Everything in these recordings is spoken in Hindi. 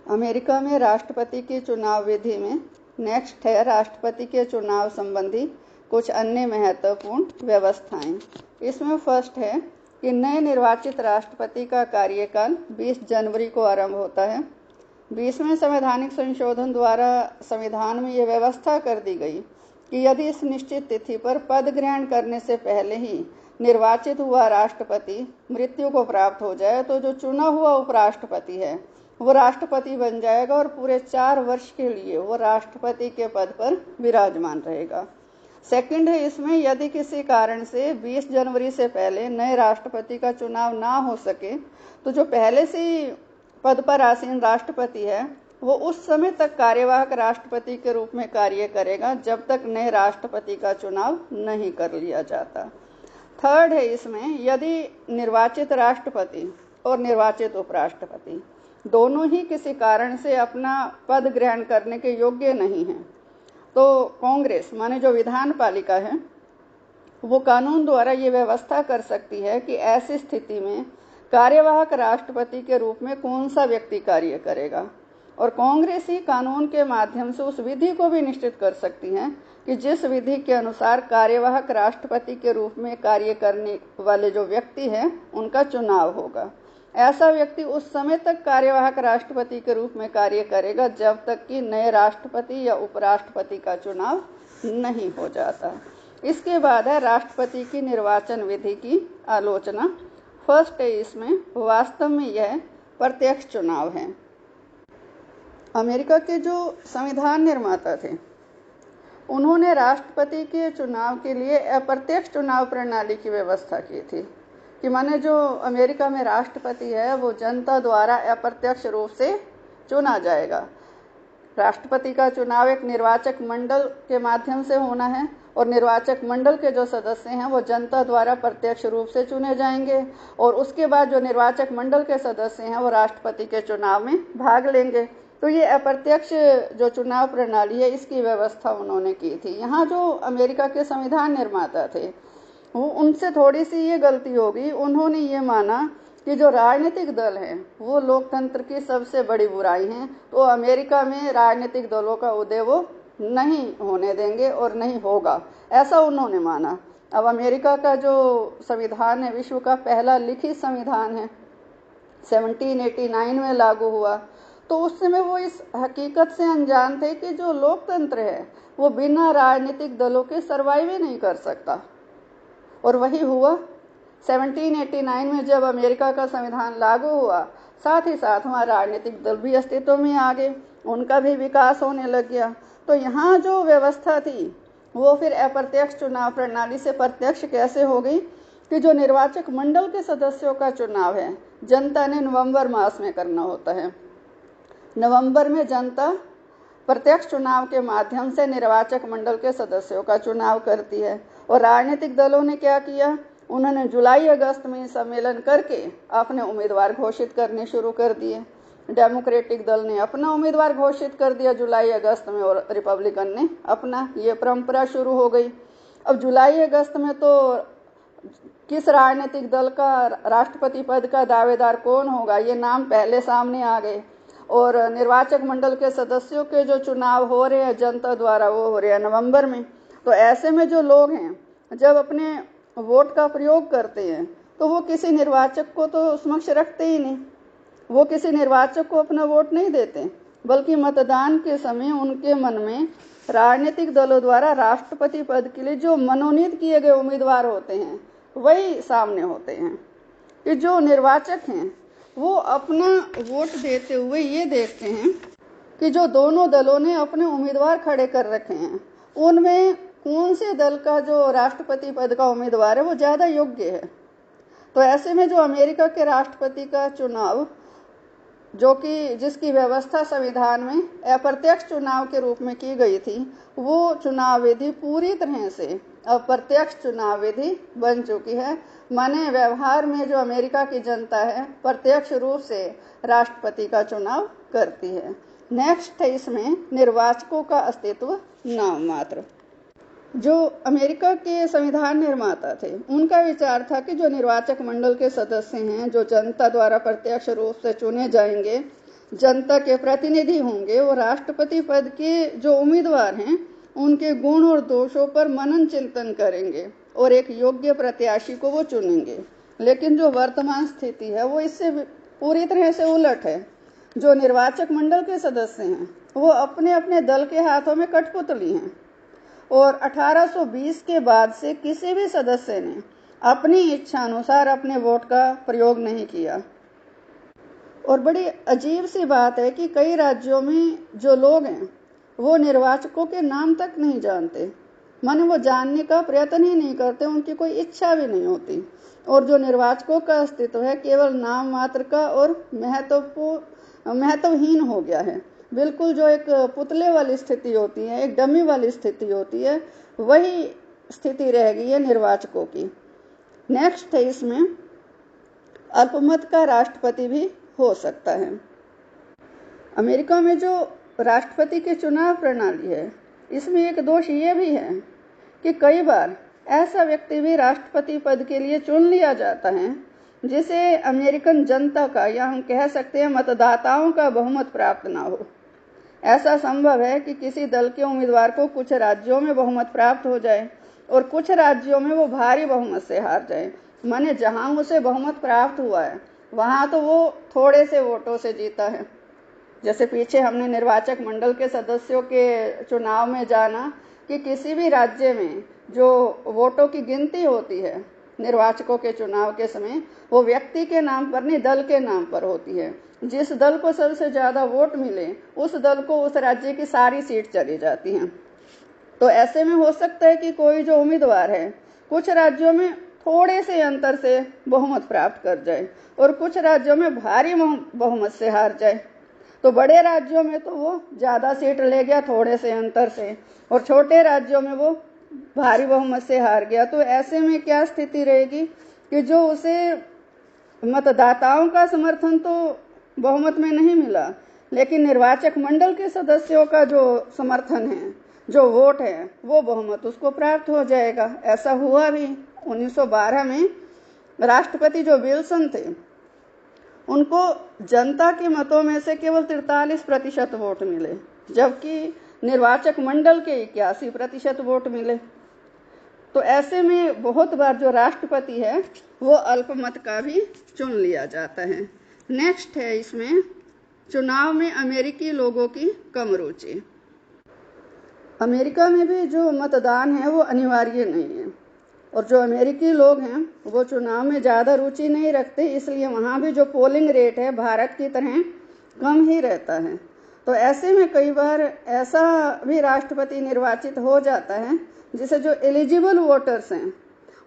अमेरिका में राष्ट्रपति की चुनाव विधि में नेक्स्ट है राष्ट्रपति के चुनाव संबंधी कुछ अन्य महत्वपूर्ण व्यवस्थाएं। इसमें फर्स्ट है कि नए निर्वाचित राष्ट्रपति का कार्यकाल 20 जनवरी को आरंभ होता है। 20वें संवैधानिक संशोधन द्वारा संविधान में यह व्यवस्था कर दी गई कि यदि इस निश्चित तिथि पर पद ग्रहण करने से पहले ही निर्वाचित हुआ राष्ट्रपति मृत्यु को प्राप्त हो जाए तो जो चुना हुआ उपराष्ट्रपति है वो राष्ट्रपति बन जाएगा और पूरे 4 वर्ष के लिए वो राष्ट्रपति के पद पर विराजमान रहेगा। सेकंड है इसमें यदि किसी कारण से 20 जनवरी से पहले नए राष्ट्रपति का चुनाव ना हो सके तो जो पहले से पद पर आसीन राष्ट्रपति है वो उस समय तक कार्यवाहक राष्ट्रपति के रूप में कार्य करेगा जब तक नए राष्ट्रपति का चुनाव नहीं कर लिया जाता। थर्ड है इसमें यदि निर्वाचित राष्ट्रपति और निर्वाचित उपराष्ट्रपति दोनों ही किसी कारण से अपना पद ग्रहण करने के योग्य नहीं हैं तो कांग्रेस माने जो विधान पालिका है वो कानून द्वारा ये व्यवस्था कर सकती है कि ऐसी स्थिति में कार्यवाहक राष्ट्रपति के रूप में कौन सा व्यक्ति कार्य करेगा और कांग्रेस ही कानून के माध्यम से उस विधि को भी निश्चित कर सकती है कि जिस विधि के अनुसार कार्यवाहक राष्ट्रपति के रूप में कार्य करने वाले जो व्यक्ति हैं उनका चुनाव होगा। ऐसा व्यक्ति उस समय तक कार्यवाहक राष्ट्रपति के रूप में कार्य करेगा जब तक कि नए राष्ट्रपति या उपराष्ट्रपति का चुनाव नहीं हो जाता। इसके बाद है राष्ट्रपति की निर्वाचन विधि की आलोचना। फर्स्ट है इसमें वास्तव में यह प्रत्यक्ष चुनाव है। अमेरिका के जो संविधान निर्माता थे उन्होंने राष्ट्रपति के चुनाव के लिए अप्रत्यक्ष चुनाव प्रणाली की व्यवस्था की थी कि माने जो अमेरिका में राष्ट्रपति है वो जनता द्वारा अप्रत्यक्ष रूप से चुना जाएगा। राष्ट्रपति का चुनाव एक निर्वाचक मंडल के माध्यम से होना है और निर्वाचक मंडल के जो सदस्य हैं वो जनता द्वारा प्रत्यक्ष रूप से चुने जाएंगे और उसके बाद जो निर्वाचक मंडल के सदस्य हैं वो राष्ट्रपति के चुनाव में भाग लेंगे। तो ये अप्रत्यक्ष जो चुनाव प्रणाली है इसकी व्यवस्था उन्होंने की थी। यहाँ जो अमेरिका के संविधान निर्माता थे वो उनसे थोड़ी सी ये गलती होगी, उन्होंने ये माना कि जो राजनीतिक दल हैं वो लोकतंत्र की सबसे बड़ी बुराई हैं तो अमेरिका में राजनीतिक दलों का उदय वो नहीं होने देंगे और नहीं होगा, ऐसा उन्होंने माना। अब अमेरिका का जो संविधान है विश्व का पहला लिखित संविधान है, 1789 में लागू हुआ। तो उस समय वो इस हकीकत से अनजान थे कि जो लोकतंत्र है वो बिना राजनीतिक दलों के सर्वाइव ही नहीं कर सकता। और वही हुआ 1789 में जब अमेरिका का संविधान लागू हुआ, साथ ही साथ वहाँ राजनीतिक दल भी अस्तित्व में आ गए, उनका भी विकास होने लग गया। तो यहाँ जो व्यवस्था थी वो फिर अप्रत्यक्ष चुनाव प्रणाली से प्रत्यक्ष कैसे हो गई कि जो निर्वाचक मंडल के सदस्यों का चुनाव है जनता ने नवंबर मास में करना होता है। नवंबर में जनता प्रत्यक्ष चुनाव के माध्यम से निर्वाचक मंडल के सदस्यों का चुनाव करती है और राजनीतिक दलों ने क्या किया, उन्होंने जुलाई अगस्त में सम्मेलन करके अपने उम्मीदवार घोषित करने शुरू कर दिए। डेमोक्रेटिक दल ने अपना उम्मीदवार घोषित कर दिया जुलाई अगस्त में और रिपब्लिकन ने अपना, ये परंपरा शुरू हो गई। अब जुलाई अगस्त में तो किस राजनीतिक दल का राष्ट्रपति पद का दावेदार कौन होगा ये नाम पहले सामने आ गए और निर्वाचक मंडल के सदस्यों के जो चुनाव हो रहे हैं जनता द्वारा वो हो रहे हैं नवंबर में। तो ऐसे में जो लोग हैं जब अपने वोट का प्रयोग करते हैं तो वो किसी निर्वाचक को तो समक्ष रखते ही नहीं, वो किसी निर्वाचक को अपना वोट नहीं देते, बल्कि मतदान के समय उनके मन में राजनीतिक दलों द्वारा राष्ट्रपति पद के लिए जो मनोनीत किए गए उम्मीदवार होते हैं वही सामने होते हैं। कि जो निर्वाचक हैं वो अपना वोट देते हुए ये देखते हैं कि जो दोनों दलों ने अपने उम्मीदवार खड़े कर रखे हैं उनमें कौन से दल का जो राष्ट्रपति पद का उम्मीदवार है वो ज़्यादा योग्य है। तो ऐसे में जो अमेरिका के राष्ट्रपति का चुनाव जो कि जिसकी व्यवस्था संविधान में अप्रत्यक्ष चुनाव के रूप में की गई थी वो चुनाव विधि पूरी तरह से अप्रत्यक्ष चुनाव विधि बन चुकी है। माने व्यवहार में जो अमेरिका की जनता है प्रत्यक्ष रूप से राष्ट्रपति का चुनाव करती है। नेक्स्ट है इसमें निर्वाचकों का अस्तित्व नाम मात्र। जो अमेरिका के संविधान निर्माता थे उनका विचार था कि जो निर्वाचक मंडल के सदस्य हैं जो जनता द्वारा प्रत्यक्ष रूप से चुने जाएंगे जनता के प्रतिनिधि होंगे वो राष्ट्रपति पद के जो उम्मीदवार हैं उनके गुण और दोषों पर मनन चिंतन करेंगे और एक योग्य प्रत्याशी को वो चुनेंगे। लेकिन जो वर्तमान स्थिति है वो इससे पूरी तरह से उलट है। जो निर्वाचक मंडल के सदस्य हैं वो अपने अपने दल के हाथों में कठपुतली हैं और 1820 के बाद से किसी भी सदस्य ने अपनी इच्छा अनुसार अपने वोट का प्रयोग नहीं किया। और बड़ी अजीब सी बात है कि कई राज्यों में जो लोग हैं वो निर्वाचकों के नाम तक नहीं जानते, माने वो जानने का प्रयत्न ही नहीं करते, उनकी कोई इच्छा भी नहीं होती। और जो निर्वाचकों का अस्तित्व है केवल नाम मात्र का और महत्वहीन हो गया है। बिल्कुल जो एक पुतले वाली स्थिति होती है, एक डमी वाली स्थिति होती है, वही स्थिति रह गई है निर्वाचकों की। नेक्स्ट है इसमें अल्पमत का राष्ट्रपति भी हो सकता है। अमेरिका में जो राष्ट्रपति की चुनाव प्रणाली है इसमें एक दोष ये भी है कि कई बार ऐसा व्यक्ति भी राष्ट्रपति पद के लिए चुन लिया जाता है जिसे अमेरिकन जनता का या हम कह सकते हैं मतदाताओं का बहुमत प्राप्त ना हो। ऐसा संभव है कि किसी दल के उम्मीदवार को कुछ राज्यों में बहुमत प्राप्त हो जाए और कुछ राज्यों में वो भारी बहुमत से हार जाए। माने जहां उसे बहुमत प्राप्त हुआ है वहां तो वो थोड़े से वोटों से जीता है। जैसे पीछे हमने निर्वाचक मंडल के सदस्यों के चुनाव में जाना कि किसी भी राज्य में जो वोटों की गिनती होती है निर्वाचकों के चुनाव के समय वो व्यक्ति के नाम पर नहीं दल के नाम पर होती है। जिस दल को सबसे ज्यादा वोट मिले उस दल को उस राज्य की सारी सीट चली जाती हैं। तो ऐसे में हो सकता है कि कोई जो उम्मीदवार है कुछ राज्यों में थोड़े से अंतर से बहुमत प्राप्त कर जाए और कुछ राज्यों में भारी बहुमत से हार जाए। तो बड़े राज्यों में तो वो ज्यादा सीट ले गया थोड़े से अंतर से और छोटे राज्यों में वो भारी बहुमत से हार गया। तो ऐसे में क्या स्थिति रहेगी कि जो उसे मतदाताओं का समर्थन तो बहुमत में नहीं मिला लेकिन निर्वाचक मंडल के सदस्यों का जो समर्थन है जो वोट है वो बहुमत उसको प्राप्त हो जाएगा। ऐसा हुआ भी 1912 में राष्ट्रपति जो विल्सन थे उनको जनता के मतों में से केवल 43% वोट मिले जबकि निर्वाचक मंडल के 81% वोट मिले। तो ऐसे में बहुत बार जो राष्ट्रपति है वो अल्पमत का भी चुन लिया जाता है। नेक्स्ट है इसमें चुनाव में अमेरिकी लोगों की कम रुचि। अमेरिका में भी जो मतदान है वो अनिवार्य नहीं है और जो अमेरिकी लोग हैं वो चुनाव में ज़्यादा रुचि नहीं रखते, इसलिए वहाँ भी जो पोलिंग रेट है भारत की तरह कम ही रहता है। तो ऐसे में कई बार ऐसा भी राष्ट्रपति निर्वाचित हो जाता है जिसे जो एलिजिबल वोटर्स हैं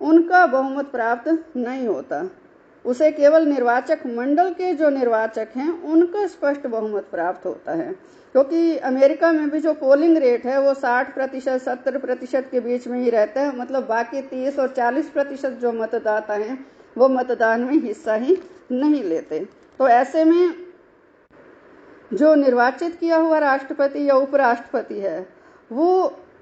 उनका बहुमत प्राप्त नहीं होता, उसे केवल निर्वाचक मंडल के जो निर्वाचक हैं उनका स्पष्ट बहुमत प्राप्त होता है। क्योंकि अमेरिका में भी जो पोलिंग रेट है वो 60% 70% के बीच में ही रहता है, मतलब बाकी 30 और 40% जो मतदाता हैं वो मतदान में हिस्सा ही नहीं लेते। तो ऐसे में जो निर्वाचित किया हुआ राष्ट्रपति या उपराष्ट्रपति है वो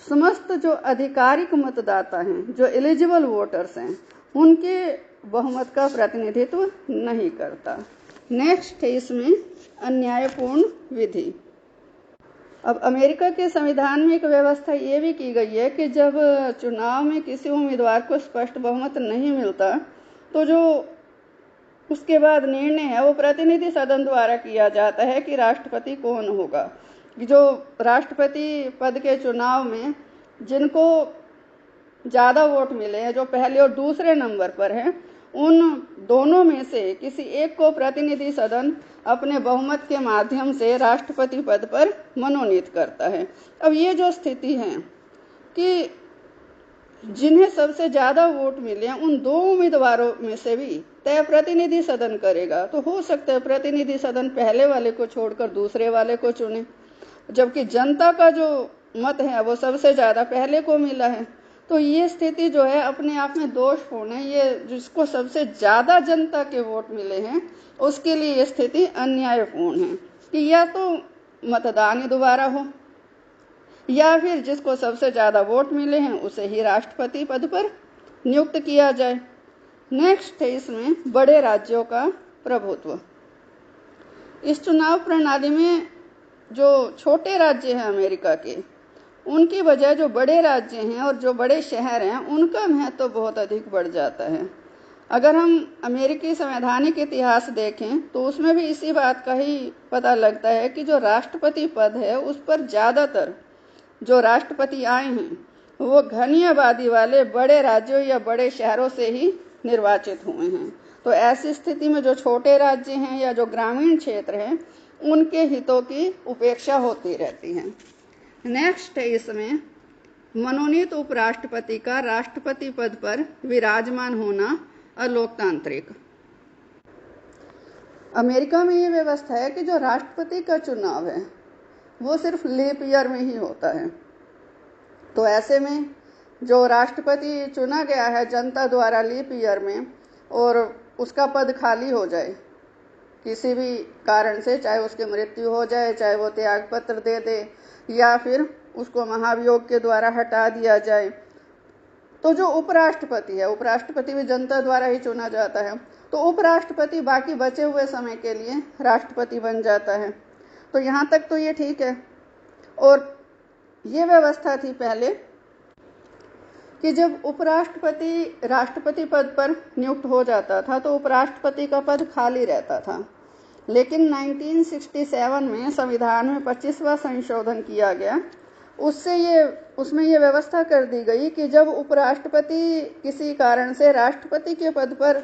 समस्त जो आधिकारिक मतदाता हैं जो एलिजिबल वोटर्स हैं उनके बहुमत का प्रतिनिधित्व नहीं करता। नेक्स्ट है इसमें अन्यायपूर्ण विधि। अब अमेरिका के संविधान में एक व्यवस्था ये भी की गई है कि जब चुनाव में किसी उम्मीदवार को स्पष्ट बहुमत नहीं मिलता तो जो उसके बाद निर्णय है वो प्रतिनिधि सदन द्वारा किया जाता है कि राष्ट्रपति कौन होगा। जो राष्ट्रपति पद के चुनाव में जिनको ज़्यादा वोट मिले हैं जो पहले और दूसरे नंबर पर हैं उन दोनों में से किसी एक को प्रतिनिधि सदन अपने बहुमत के माध्यम से राष्ट्रपति पद पर मनोनीत करता है। अब ये जो स्थिति है कि जिन्हें सबसे ज़्यादा वोट मिले हैं उन दो उम्मीदवारों में से भी तय प्रतिनिधि सदन करेगा। तो हो सकता है प्रतिनिधि सदन पहले वाले को छोड़कर दूसरे वाले को चुने, जबकि जनता का जो मत है वो सबसे ज़्यादा पहले को मिला है। तो ये स्थिति जो है अपने आप में दोषपूर्ण है। ये जिसको सबसे ज़्यादा जनता के वोट मिले हैं उसके लिए ये स्थिति अन्यायपूर्ण है कि या तो मतदान ही दोबारा हो या फिर जिसको सबसे ज़्यादा वोट मिले हैं उसे ही राष्ट्रपति पद पर नियुक्त किया जाए। नेक्स्ट है इसमें बड़े राज्यों का प्रभुत्व। इस चुनाव प्रणाली में जो छोटे राज्य हैं अमेरिका के, उनकी बजाय जो बड़े राज्य हैं और जो बड़े शहर हैं उनका महत्व तो बहुत अधिक बढ़ जाता है। अगर हम अमेरिकी संवैधानिक इतिहास देखें तो उसमें भी इसी बात का ही पता लगता है कि जो राष्ट्रपति पद है उस पर ज़्यादातर जो राष्ट्रपति आए हैं वो घनी आबादी वाले बड़े राज्यों या बड़े शहरों से ही निर्वाचित हुए हैं। तो ऐसी स्थिति में जो छोटे राज्य हैं या जो ग्रामीण क्षेत्र हैं उनके हितों की उपेक्षा होती रहती है। नेक्स्ट है इसमें मनोनीत उपराष्ट्रपति का राष्ट्रपति पद पर विराजमान होना अलोकतांत्रिक। अमेरिका में ये व्यवस्था है कि जो राष्ट्रपति का चुनाव है वो सिर्फ लीप ईयर में ही होता है। तो ऐसे में जो राष्ट्रपति चुना गया है जनता द्वारा लीप ईयर में और उसका पद खाली हो जाए किसी भी कारण से, चाहे उसकी मृत्यु हो जाए, चाहे वो त्याग पत्र दे दे या फिर उसको महाभियोग के द्वारा हटा दिया जाए, तो जो उपराष्ट्रपति है, उपराष्ट्रपति भी जनता द्वारा ही चुना जाता है, तो उपराष्ट्रपति बाकी बचे हुए समय के लिए राष्ट्रपति बन जाता है। तो यहाँ तक तो ये ठीक है। और ये व्यवस्था थी पहले कि जब उपराष्ट्रपति राष्ट्रपति पद पर नियुक्त हो जाता था तो उपराष्ट्रपति का पद खाली रहता था। लेकिन 1967 में संविधान में 25वां संशोधन किया गया, उसमें ये व्यवस्था कर दी गई कि जब उपराष्ट्रपति किसी कारण से राष्ट्रपति के पद पर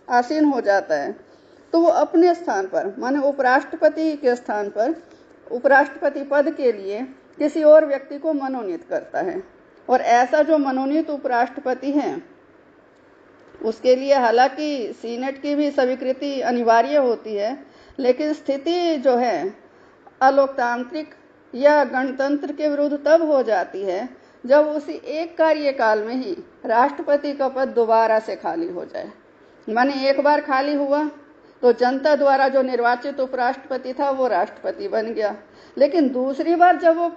आसीन हो जाता है तो वो अपने स्थान पर, माने उपराष्ट्रपति के स्थान पर उपराष्ट्रपति पद के लिए किसी और व्यक्ति को मनोनीत करता है। और ऐसा जो मनोनीत उपराष्ट्रपति है उसके लिए हालांकि सीनेट की भी स्वीकृति अनिवार्य होती है, लेकिन स्थिति जो है अलोकतांत्रिक या गणतंत्र के विरुद्ध तब हो जाती है जब उसी एक कार्यकाल में ही राष्ट्रपति का पद दोबारा से खाली हो जाए। माने एक बार खाली हुआ तो जनता द्वारा जो निर्वाचित उपराष्ट्रपति था वो राष्ट्रपति बन गया, लेकिन दूसरी बार जब वो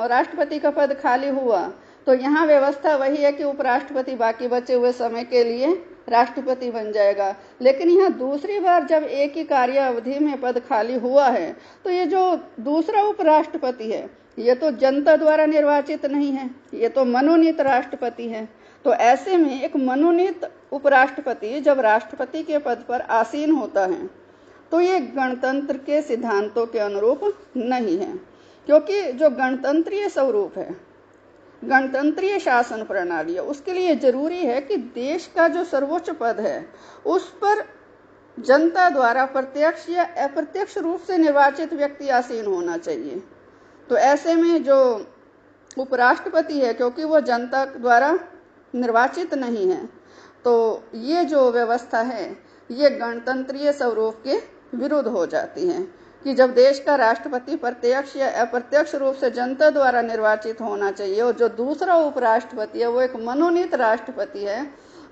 राष्ट्रपति का पद खाली हुआ तो यहाँ व्यवस्था वही है कि उपराष्ट्रपति बाकी बचे हुए समय के लिए राष्ट्रपति बन जाएगा। लेकिन यहाँ दूसरी बार जब एक ही कार्य अवधि में पद खाली हुआ है तो ये जो दूसरा उपराष्ट्रपति है ये तो जनता द्वारा निर्वाचित नहीं है, ये तो मनोनीत राष्ट्रपति है। तो ऐसे में एक मनोनीत उपराष्ट्रपति जब राष्ट्रपति के पद पर आसीन होता है तो ये गणतंत्र के सिद्धांतों के अनुरूप नहीं है, क्योंकि जो गणतंत्रीय स्वरूप है, गणतंत्रीय शासन प्रणाली है, उसके लिए जरूरी है कि देश का जो सर्वोच्च पद है उस पर जनता द्वारा प्रत्यक्ष या अप्रत्यक्ष रूप से निर्वाचित व्यक्ति आसीन होना चाहिए। तो ऐसे में जो उपराष्ट्रपति है, क्योंकि वो जनता द्वारा निर्वाचित नहीं है, तो ये जो व्यवस्था है ये गणतंत्रीय स्वरूप के विरुद्ध हो जाती है कि जब देश का राष्ट्रपति प्रत्यक्ष या अप्रत्यक्ष रूप से जनता द्वारा निर्वाचित होना चाहिए और जो दूसरा उपराष्ट्रपति है वो एक मनोनीत राष्ट्रपति है,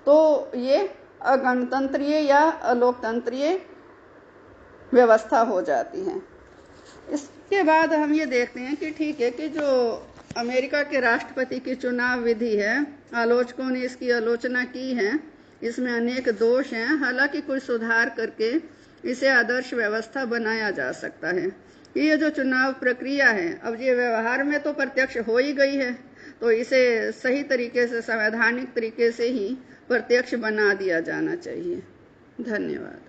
तो ये अगणतंत्रीय या अलोकतंत्रीय व्यवस्था हो जाती है। इसके बाद हम ये देखते हैं कि ठीक है कि जो अमेरिका के राष्ट्रपति की चुनाव विधि है, आलोचकों ने इसकी आलोचना की है, इसमें अनेक दोष हैं। हालांकि कुछ सुधार करके इसे आदर्श व्यवस्था बनाया जा सकता है। ये जो चुनाव प्रक्रिया है अब ये व्यवहार में तो प्रत्यक्ष हो ही गई है, तो इसे सही तरीके से संवैधानिक तरीके से ही प्रत्यक्ष बना दिया जाना चाहिए। धन्यवाद।